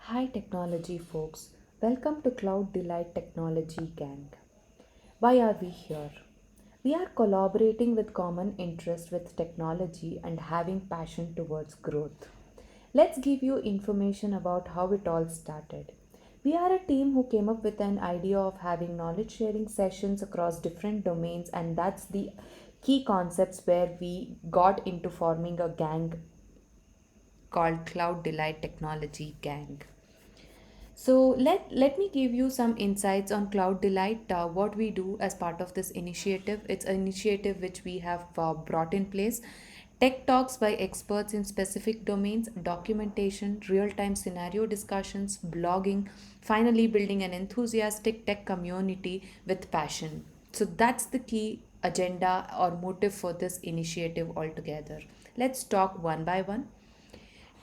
Hi, technology folks. Welcome to CloudDelight Technology Gang. Why are we here? We are collaborating with common interest with technology and having passion towards growth. Let's give you information about how it all started. We are a team who came up with an idea of having knowledge sharing sessions across different domains, and that's the key concepts where we got into forming a gang called Cloud Delight Technology Gang. So let me give you some insights on Cloud Delight. What we do as part of this initiative. It's an initiative which we have brought in place. Tech talks by experts in specific domains, documentation, real-time scenario discussions, blogging, finally building an enthusiastic tech community with passion. So that's the key agenda or motive for this initiative altogether. Let's talk one by one.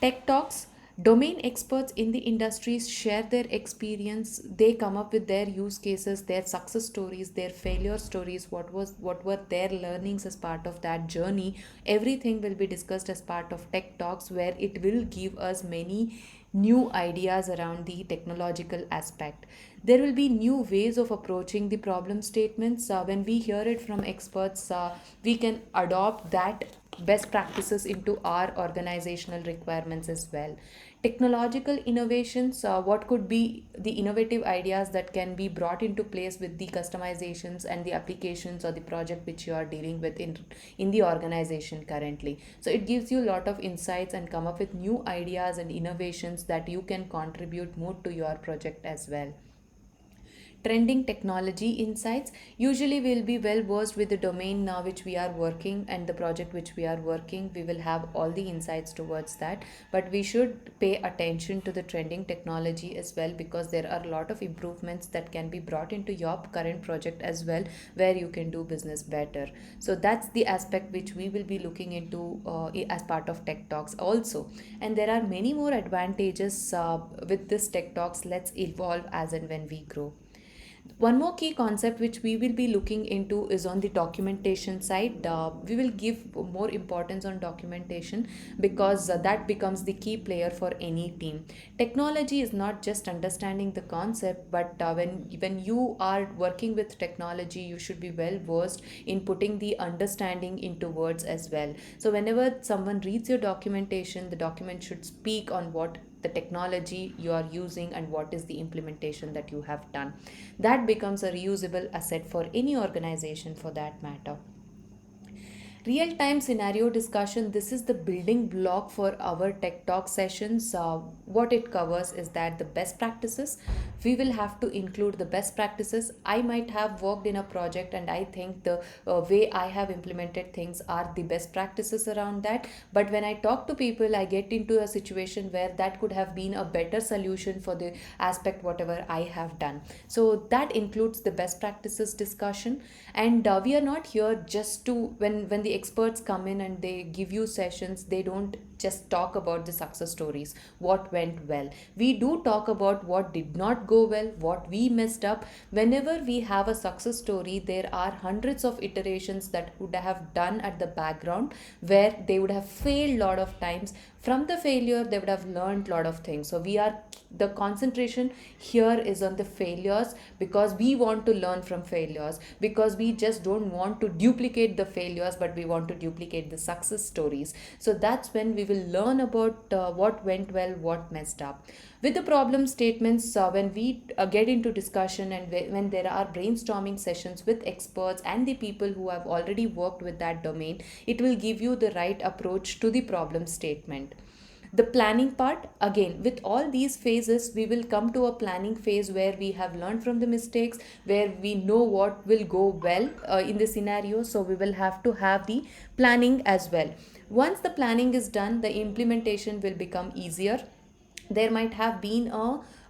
Tech Talks, domain experts in the industries share their experience. They come up with their use cases, their success stories, their failure stories, what were their learnings as part of that journey. Everything will be discussed as part of Tech Talks, where it will give us many new ideas around the technological aspect. There will be new ways of approaching the problem statements. When we hear it from experts, we can adopt that best practices into our organizational requirements as well. Technological innovations, what could be the innovative ideas that can be brought into place with the customizations and the applications or the project which you are dealing with in the organization currently. So it gives you a lot of insights and come up with new ideas and innovations that you can contribute more to your project as well. Trending technology insights, usually we'll be well versed with the domain now which we are working and the project which we are working. We will have all the insights towards that, but we should pay attention to the trending technology as well, because there are a lot of improvements that can be brought into your current project as well, where you can do business better. So that's the aspect which we will be looking into as part of Tech Talks also. And there are many more advantages with this Tech Talks. Let's evolve as and when we grow. One more key concept which we will be looking into is on the documentation side. We will give more importance on documentation, because that becomes the key player for any team. Technology is not just understanding the concept, but when you are working with technology, you should be well versed in putting the understanding into words as well. So whenever someone reads your documentation, the document should speak on what the technology you are using and what is the implementation that you have done. That becomes a reusable asset for any organization for that matter. Real time scenario discussion, this is the building block for our Tech Talk sessions. What it covers is that the best practices, we will have to include the best practices. I might have worked in a project and I think the way I have implemented things are the best practices around that. But when I talk to people, I get into a situation where that could have been a better solution for the aspect whatever I have done. So that includes the best practices discussion. And we are not here just to, when the experts come in and they give you sessions, they don't just talk about the success stories, what went well. We do talk about what did not go well, what we messed up. Whenever we have a success story, there are hundreds of iterations that would have done at the background, where they would have failed a lot of times. From the failure, they would have learned a lot of things. So we are, the concentration here is on the failures, because we want to learn from failures, because we just don't want to duplicate the failures, but we want to duplicate the success stories. So that's when we will learn about what went well, what messed up. With the problem statements, when we get into discussion and when there are brainstorming sessions with experts and the people who have already worked with that domain, it will give you the right approach to the problem statement. The planning part, again, with all these phases, we will come to a planning phase where we have learned from the mistakes, where we know what will go well in the scenario. So we will have to have the planning as well. Once the planning is done, the implementation will become easier. There might have been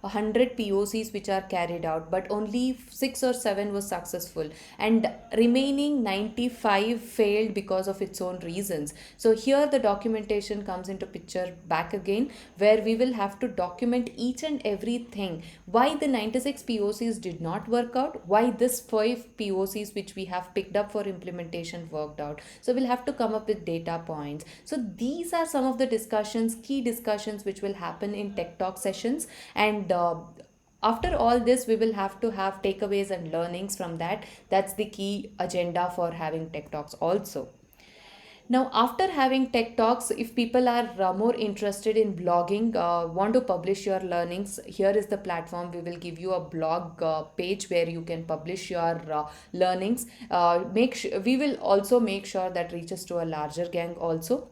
100 POCs which are carried out, but only 6 or 7 was successful, and remaining 95 failed because of its own reasons. So here the documentation comes into picture back again, where we will have to document each and everything, why the 96 POCs did not work out, why this 5 POCs which we have picked up for implementation worked out. So we'll have to come up with data points. So these are some of the discussions, key discussions, which will happen in tech talk sessions. And after all this, we will have to have takeaways and learnings from that. That's the key agenda for having tech talks also. Now, after having tech talks, if people are more interested in blogging, want to publish your learnings, here is the platform. We will give you a blog page where you can publish your learnings. We will also make sure that reaches to a larger gang also.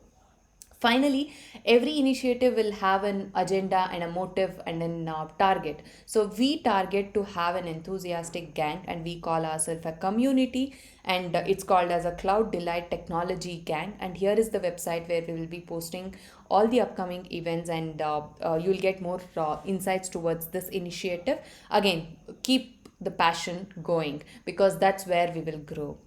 Finally, every initiative will have an agenda and a motive and a target. So we target to have an enthusiastic gang, and we call ourselves a community, and it's called as a CloudDelight Technology Gang. And here is the website where we will be posting all the upcoming events, and you'll get more insights towards this initiative. Again, keep the passion going, because that's where we will grow.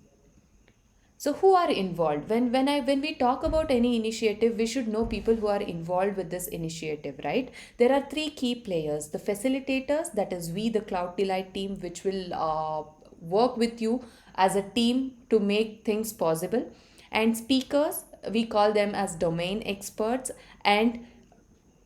So who are involved? When we talk about any initiative, we should know people who are involved with this initiative, right? There are three key players: the facilitators, that is we, the Cloud Delight team, which will work with you as a team to make things possible, and speakers, we call them as domain experts, and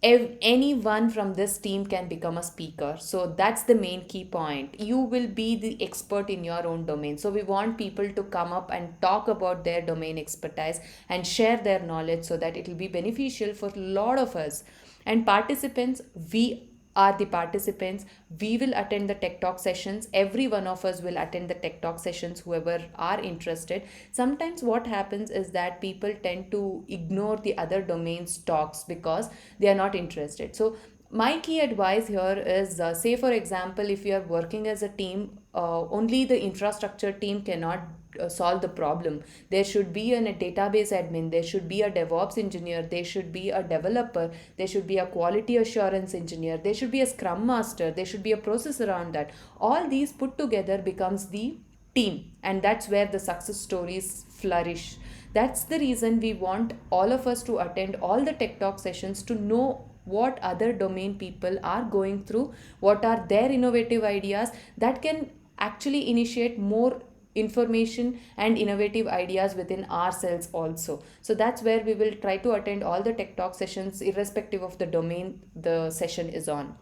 anyone from this team can become a speaker. So that's the main key point. You will be the expert in your own domain, so we want people to come up and talk about their domain expertise and share their knowledge, so that it will be beneficial for a lot of us. And participants, we are the participants. We will attend the tech talk sessions. Every one of us will attend the tech talk sessions, whoever are interested. Sometimes what happens is that people tend to ignore the other domains talks because they are not interested. So my key advice here is, say for example, if you are working as a team, only the infrastructure team cannot solve the problem. There should be a database admin, there should be a DevOps engineer, there should be a developer, there should be a quality assurance engineer, there should be a scrum master, there should be a process around that. All these put together becomes the team, and that's where the success stories flourish. That's the reason we want all of us to attend all the tech talk sessions, to know what other domain people are going through, what are their innovative ideas that can actually initiate more information and innovative ideas within ourselves also. So that's where we will try to attend all the tech talk sessions irrespective of the domain the session is on.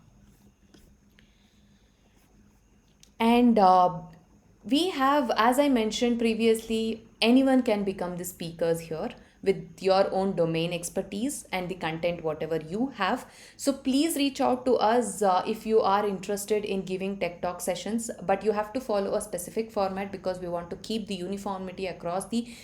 And we have, as I mentioned previously, anyone can become the speakers here with your own domain expertise and the content whatever you have. So please reach out to us if you are interested in giving tech talk sessions, but you have to follow a specific format, because we want to keep the uniformity across the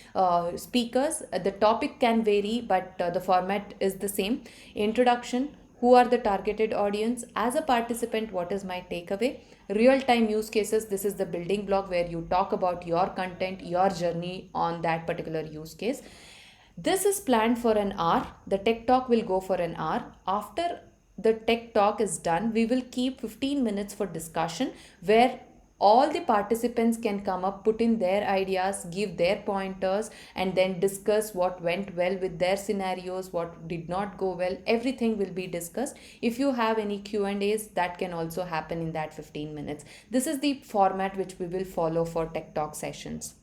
speakers. The topic can vary, but the format is the same. Introduction: who are the targeted audience? As a participant, what is my takeaway? Real time use cases: this is the building block where you talk about your content, your journey on that particular use case. This is planned for an hour. The tech talk will go for an hour. After the tech talk is done, we will keep 15 minutes for discussion, where all the participants can come up, put in their ideas, give their pointers, and then discuss what went well with their scenarios, what did not go well. Everything will be discussed. If you have any Q&As, that can also happen in that 15 minutes. This is the format which we will follow for tech talk sessions.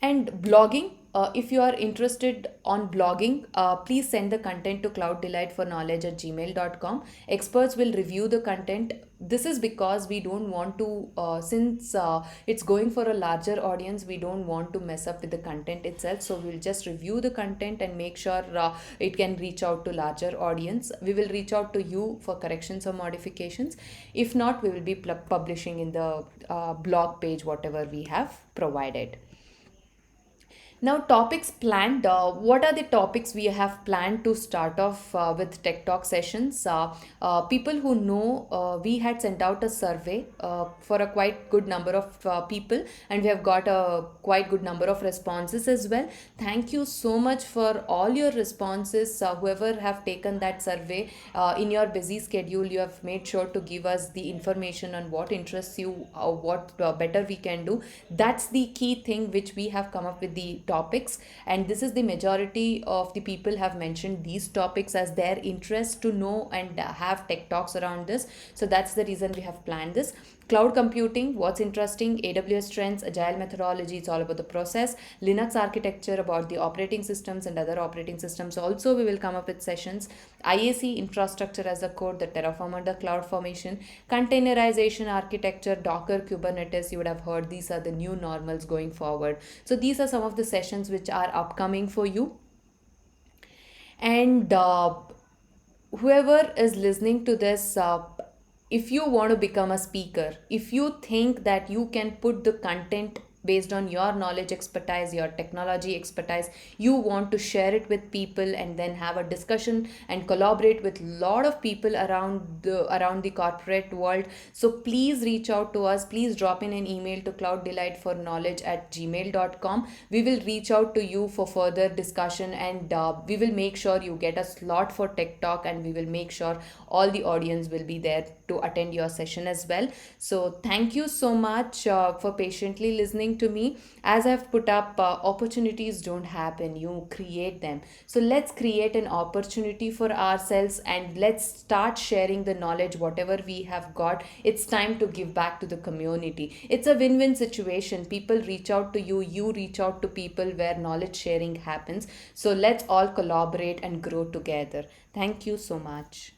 And blogging, if you are interested on blogging, please send the content to clouddelightforknowledge@gmail.com. Experts will review the content. This is because we don't want to, since it's going for a larger audience, we don't want to mess up with the content itself. So we'll just review the content and make sure it can reach out to larger audience. We will reach out to you for corrections or modifications. If not, we will be publishing in the blog page whatever we have provided. Now, topics planned. What are the topics we have planned to start off with Tech Talk sessions? People who know, we had sent out a survey for a quite good number of people, and we have got a quite good number of responses as well. Thank you so much for all your responses. Whoever have taken that survey in your busy schedule, you have made sure to give us the information on what interests you, what better we can do. That's the key thing which we have come up with the topics, and this is the majority of the people have mentioned these topics as their interest to know and have tech talks around this. So that's the reason we have planned this. Cloud computing, what's interesting, AWS trends, agile methodology, it's all about the process. Linux architecture, about the operating systems and other operating systems also we will come up with sessions. IAC, infrastructure as a code, the Terraform and the cloud formation. Containerization architecture, Docker, Kubernetes, you would have heard these are the new normals going forward. So these are some of the sessions which are upcoming for you. And whoever is listening to this, if you want to become a speaker, if you think that you can put the content based on your knowledge expertise, your technology expertise, you want to share it with people and then have a discussion and collaborate with a lot of people around the corporate world, so please reach out to us. Please drop in an email to clouddelightforknowledge@gmail.com. We will reach out to you for further discussion, and we will make sure you get a slot for tech talk, and we will make sure all the audience will be there to attend your session as well. So thank you so much for patiently listening to me. As I've put up, opportunities don't happen, you create them. So let's create an opportunity for ourselves, and let's start sharing the knowledge whatever we have got. It's time to give back to the community. It's a win-win situation. People reach out to you, you reach out to people, where knowledge sharing happens. So let's all collaborate and grow together. Thank you so much.